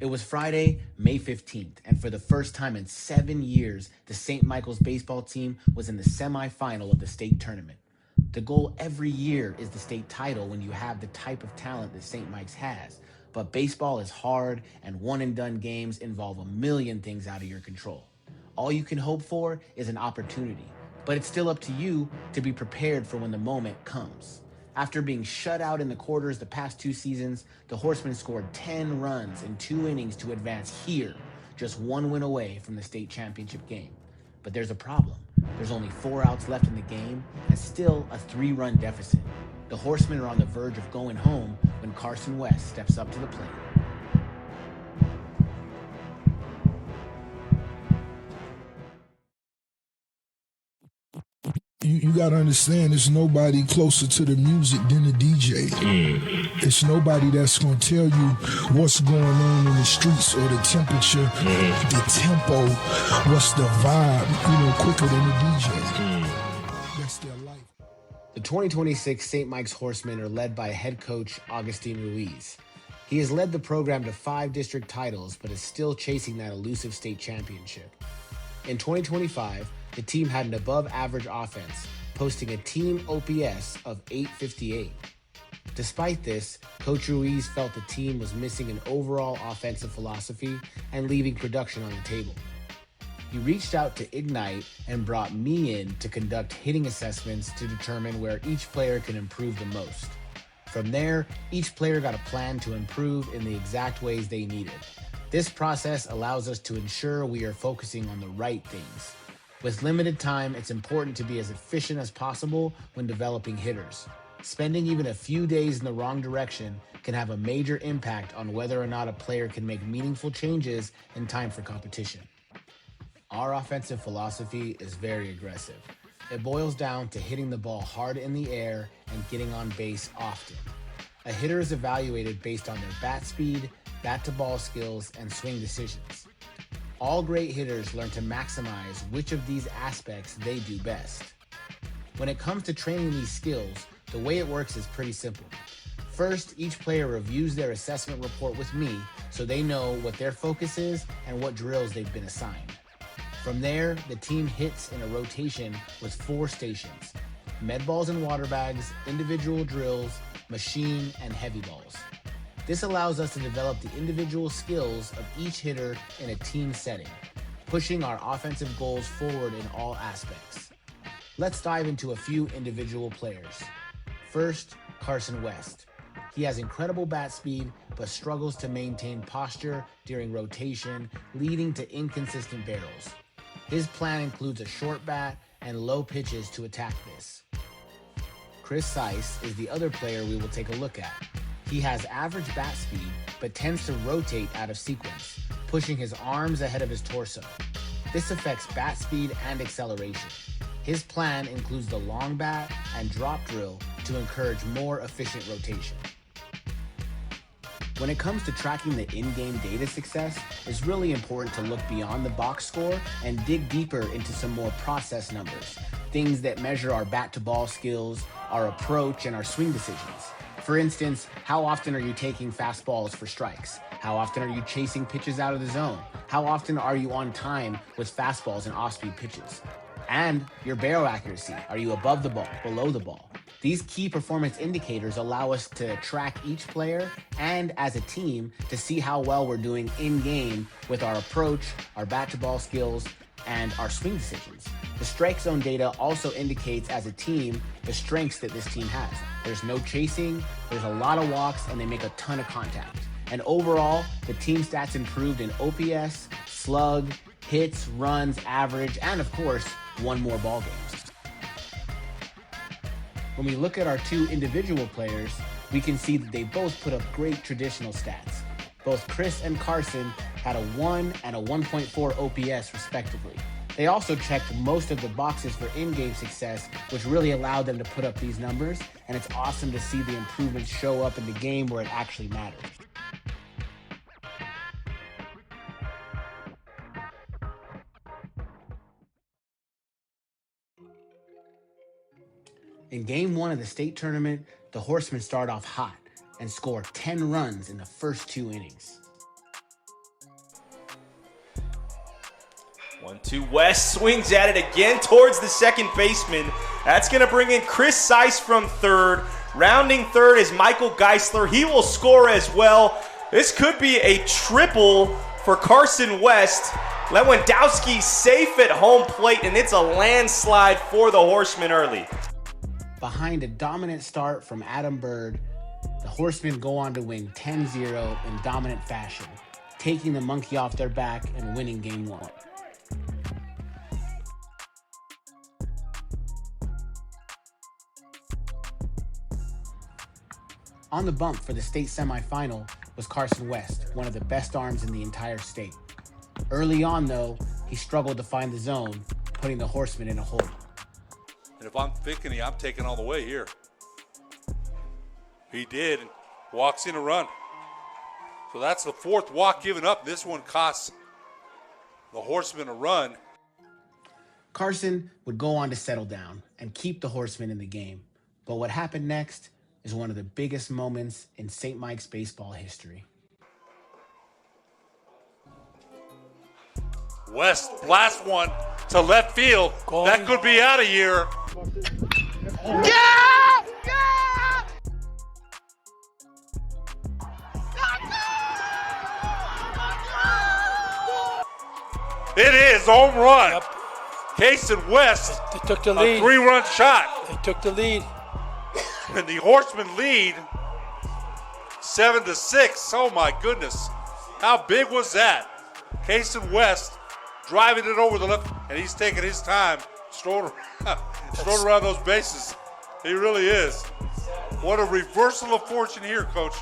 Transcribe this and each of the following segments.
It was Friday, May 15th, and for the first time in 7 years, the St. Michael's baseball team was in the semifinal of the state tournament. The goal every year is the state title when you have the type of talent that St. Mike's has. But baseball is hard, and one and done games involve a million things out of your control. All you can hope for is an opportunity, but it's still up to you to be prepared for when the moment comes. After being shut out in the quarters the past 2 seasons, the Horsemen scored 10 runs in 2 innings to advance here, just one win away from the state championship game. But there's a problem. There's only 4 outs left in the game and still a 3-run deficit. The Horsemen are on the verge of going home when Carson West steps up to the plate. You got to understand, there's nobody closer to the music than the DJ. It's nobody that's going to tell you what's going on in the streets or the temperature, the tempo, what's the vibe, quicker than the DJ. That's their life. The 2026 St. Mike's Horsemen are led by head coach Augustine Ruiz. He has led the program to 5 district titles, but is still chasing that elusive state championship. In 2025, the team had an above-average offense, posting a team OPS of 858. Despite this, Coach Ruiz felt the team was missing an overall offensive philosophy and leaving production on the table. He reached out to Ignite and brought me in to conduct hitting assessments to determine where each player can improve the most. From there, each player got a plan to improve in the exact ways they needed. This process allows us to ensure we are focusing on the right things. With limited time, it's important to be as efficient as possible when developing hitters. Spending even a few days in the wrong direction can have a major impact on whether or not a player can make meaningful changes in time for competition. Our offensive philosophy is very aggressive. It boils down to hitting the ball hard in the air and getting on base often. A hitter is evaluated based on their bat speed, bat-to-ball skills, and swing decisions. All great hitters learn to maximize which of these aspects they do best. When it comes to training these skills, the way it works is pretty simple. First, each player reviews their assessment report with me so they know what their focus is and what drills they've been assigned. From there, the team hits in a rotation with 4 stations: med balls and water bags, individual drills, machine, and heavy balls. This allows us to develop the individual skills of each hitter in a team setting, pushing our offensive goals forward in all aspects. Let's dive into a few individual players. First, Carson West. He has incredible bat speed, but struggles to maintain posture during rotation, leading to inconsistent barrels. His plan includes a short bat and low pitches to attack this. Chris Seiss is the other player we will take a look at. He has average bat speed, but tends to rotate out of sequence, pushing his arms ahead of his torso. This affects bat speed and acceleration. His plan includes the long bat and drop drill to encourage more efficient rotation. When it comes to tracking the in-game data success, it's really important to look beyond the box score and dig deeper into some more process numbers, things that measure our bat-to-ball skills, our approach, and our swing decisions. For instance, how often are you taking fastballs for strikes? How often are you chasing pitches out of the zone? How often are you on time with fastballs and off-speed pitches? And your barrel accuracy. Are you above the ball, below the ball? These key performance indicators allow us to track each player and as a team to see how well we're doing in-game with our approach, our bat-to-ball skills, and our swing decisions. The strike zone data also indicates as a team the strengths that this team has. There's no chasing, there's a lot of walks, and they make a ton of contact. And overall, the team stats improved in OPS, slug, hits, runs, average, and of course, won more ball games. When we look at our 2 individual players, we can see that they both put up great traditional stats. Both Chris and Carson had a 1 and a 1.4 OPS respectively. They also checked most of the boxes for in-game success, which really allowed them to put up these numbers, and it's awesome to see the improvements show up in the game where it actually matters. In Game 1 of the state tournament, the Horsemen start off hot and score 10 runs in the first 2 innings. 1-2 West swings at it again towards the second baseman. That's going to bring in Chris Seiss from third. Rounding third is Michael Geisler. He will score as well. This could be a triple for Carson West. Lewandowski safe at home plate, and it's a landslide for the Horsemen early. Behind a dominant start from Adam Bird, the Horsemen go on to win 10-0 in dominant fashion, taking the monkey off their back and winning Game 1. On the bump for the state semifinal was Carson West, one of the best arms in the entire state. Early on, though, he struggled to find the zone, putting the Horsemen in a hole. And if I'm Fickney, I'm taking all the way here. He did. Walks in a run. So that's the fourth walk given up. This one costs the Horsemen a run. Carson would go on to settle down and keep the Horsemen in the game. But what happened next is one of the biggest moments in St. Mike's baseball history. West blasts one to left field. That could be out of here. Yeah! It is home run. Yep. Cason West, they took the lead. A 3-run shot. They took the lead. And the Horsemen lead 7-6. Oh my goodness. How big was that? Cason West driving it over the left, and he's taking his time, strolling around those bases. He really is. What a reversal of fortune here, Coach.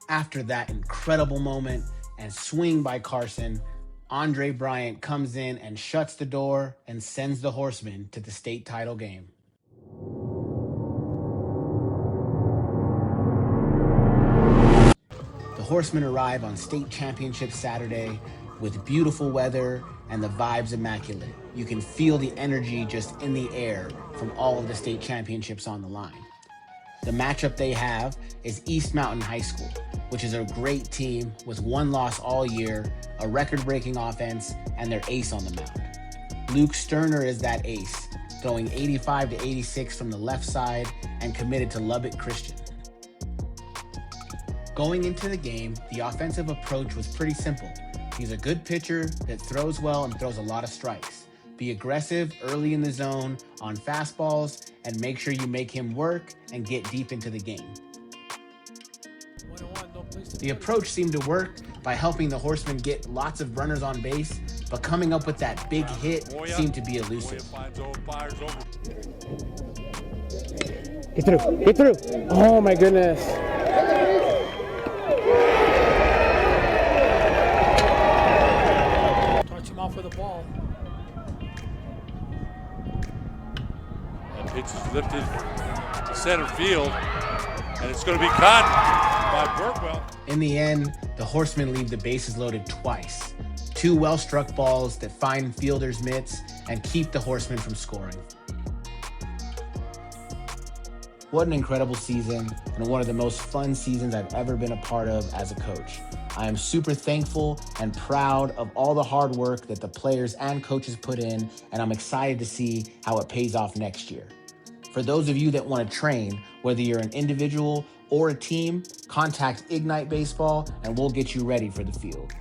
After that incredible moment and swing by Carson, Andre Bryant comes in and shuts the door and sends the Horsemen to the state title game. The Horsemen arrive on state championship Saturday with beautiful weather and the vibes immaculate. You can feel the energy just in the air from all of the state championships on the line. The matchup they have is East Mountain High School, which is a great team with one loss all year, a record-breaking offense, and their ace on the mound. Luke Sterner is that ace, throwing 85 to 86 from the left side and committed to Lubbock Christian. Going into the game, the offensive approach was pretty simple. He's a good pitcher that throws well and throws a lot of strikes. Be aggressive early in the zone on fastballs and make sure you make him work and get deep into the game. The approach seemed to work by helping the Horsemen get lots of runners on base, but coming up with that big hit seemed to be elusive. Get through. Oh my goodness. Touch him off with the ball. That pitch is lifted to center field, and it's going to be caught by Burkwell. In the end, the Horsemen leave the bases loaded twice. Two well-struck balls that find fielders' mitts and keep the Horsemen from scoring. What an incredible season, and one of the most fun seasons I've ever been a part of as a coach. I am super thankful and proud of all the hard work that the players and coaches put in, and I'm excited to see how it pays off next year. For those of you that want to train, whether you're an individual or a team, contact Ignite Baseball and we'll get you ready for the field.